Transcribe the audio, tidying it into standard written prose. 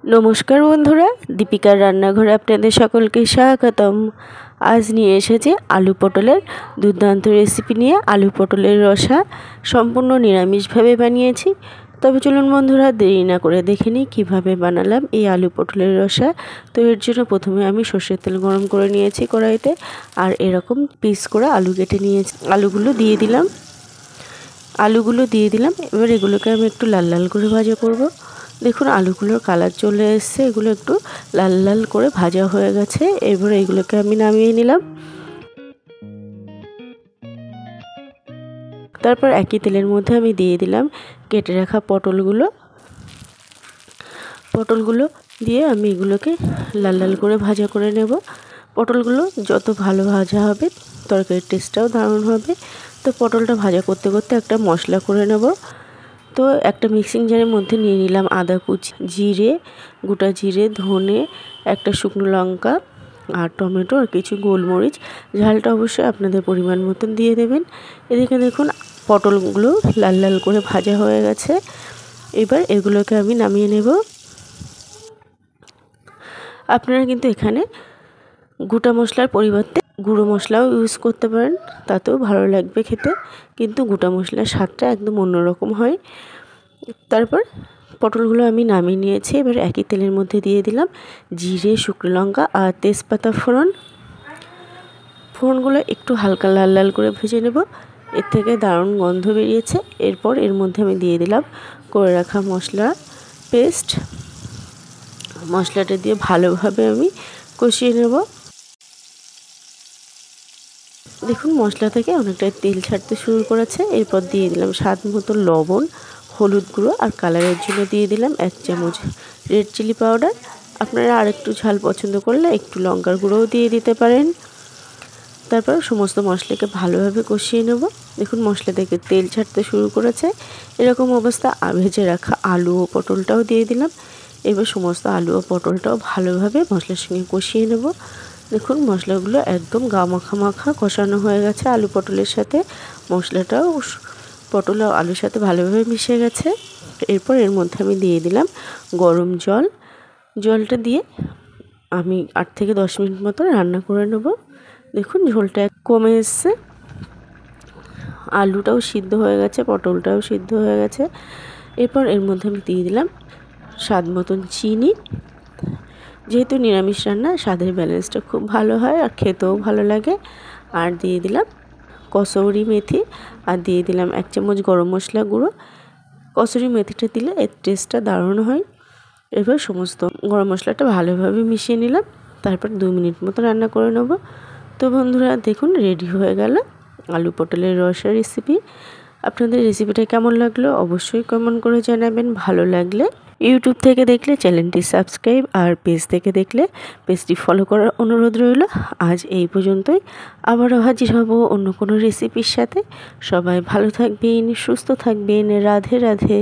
নমস্কার বন্ধুরা, দীপিকার রান্নাঘরে আপনাদের সকলকে স্বাগতম। আজ নিয়ে এসেছি আলু পটলের দুর্দান্ত রেসিপি নিয়ে। আলু পটলের রসা সম্পূর্ণ নিরামিষভাবে বানিয়েছি। তবে চলুন বন্ধুরা, দেরি না করে দেখে নিই কীভাবে বানালাম এই আলু পটলের রসা। তো এর জন্য প্রথমে আমি সর্ষের তেল গরম করে নিয়েছি কড়াইতে, আর এরকম পিস করে আলু কেটে নিয়েছি। আলুগুলো দিয়ে দিলাম। এবার এগুলোকে আমি একটু লাল লাল করে ভাজা করব। দেখুন আলুগুলোর কালার চলে এসছে, এগুলো একটু লাল লাল করে ভাজা হয়ে গেছে। এবার এগুলোকে আমি নামিয়ে নিলাম। তারপর একই তেলের মধ্যে আমি দিয়ে দিলাম কেটে রাখা পটলগুলো দিয়ে আমি এগুলোকে লাল লাল করে ভাজা করে নেব। পটলগুলো যত ভালো ভাজা হবে তরকারির টেস্টটাও দারুণ হবে। তো পটলটা ভাজা করতে করতে একটা মশলা করে নেব। তো একটা মিক্সিং জারের মধ্যে নিয়ে নিলাম আদা কুচি, জিরে, গোটা জিরে, ধনে, একটা শুকনো লঙ্কা আর টমেটো আর কিছু গোলমরিচ। ঝালটা অবশ্যই আপনাদের পরিমাণ মতন দিয়ে দেবেন। এদিকে দেখুন পটলগুলো লাল লাল করে ভাজা হয়ে গেছে। এবার এগুলোকে আমি নামিয়ে নেব। আপনারা কিন্তু এখানে গোটা মশলার পরিবর্তে গুঁড়ো মশলাও ইউজ করতে পারেন, তাতেও ভালো লাগবে খেতে, কিন্তু গোটা মশলার স্বাদটা একদম অন্যরকম হয়। তারপর পটলগুলো আমি নামিয়ে নিয়েছি। এবার একই তেলের মধ্যে দিয়ে দিলাম জিরে, শুকনো লঙ্কা আর তেজপাতা ফোড়নগুলো একটু হালকা লাল লাল করে ভেজে নেব। এর থেকে দারুণ গন্ধ বেরিয়েছে। এরপর এর মধ্যে আমি দিয়ে দিলাম করে রাখা মশলাটা দিয়ে ভালোভাবে আমি কষিয়ে নেব। দেখুন মশলা থেকে অনেকটাই তেল ছাড়তে শুরু করেছে। এরপর দিয়ে দিলাম স্বাদ মতো লবণ, হলুদ গুঁড়ো আর কালারের জন্য দিয়ে দিলাম 1 চামচ রেড চিলি পাউডার। আপনারা আর একটু ঝাল পছন্দ করলে একটু লঙ্কার গুঁড়োও দিয়ে দিতে পারেন। তারপর সমস্ত মশলাকে ভালোভাবে কষিয়ে নেব। দেখুন মশলা থেকে তেল ছাড়তে শুরু করেছে। এরকম অবস্থা ভেজে রাখা আলু ও পটলটাও দিয়ে দিলাম। এবার সমস্ত আলু ও পটলটাও ভালোভাবে মশলার সঙ্গে কষিয়ে নেব। দেখুন মশলাগুলো একদম গা মাখা মাখা কষানো হয়ে গেছে। আলু পটলের সাথে মশলাটাও পটল ও আলুর সাথে ভালোভাবে মিশে গেছে। এরপর এর মধ্যে আমি দিয়ে দিলাম গরম জলটা দিয়ে আমি 8 থেকে 10 মিনিট মতো রান্না করে নেব। দেখুন ঝোলটা কমে এসছে, আলুটাও সিদ্ধ হয়ে গেছে, পটলটাও সিদ্ধ হয়ে গেছে। এরপর এর মধ্যে আমি দিয়ে দিলাম স্বাদ মতন চিনি। যেহেতু নিরামিষ রান্না, স্বাদের ব্যালেন্সটা খুব ভালো হয় আর খেতেও ভালো লাগে। আর দিয়ে দিলাম কসুরি মেথি, আর দিয়ে দিলাম 1 চামচ গরম মশলা গুঁড়ো। কসুরি মেথিটা দিলে এর টেস্টটা দারুণ হয়। এবার সমস্ত গরম মশলাটা ভালোভাবে মিশিয়ে নিলাম। তারপর 2 মিনিট মতো রান্না করে নেব। তো বন্ধুরা দেখুন রেডি হয়ে গেল আলু পটলের রসা রেসিপি। আপনাদের রেসিপিটা কেমন লাগলো অবশ্যই কমেন্ট করে জানাবেন। ভালো লাগলে ইউটিউব থেকে দেখলে চ্যানেলটি সাবস্ক্রাইব, আর পেজ থেকে দেখলে পেজটি ফলো করার অনুরোধ রইল। আজ এই পর্যন্তই, আবারও হাজির হব অন্য কোনো রেসিপির সাথে। সবাই ভালো থাকবেন, সুস্থ থাকবেন। রাধে রাধে।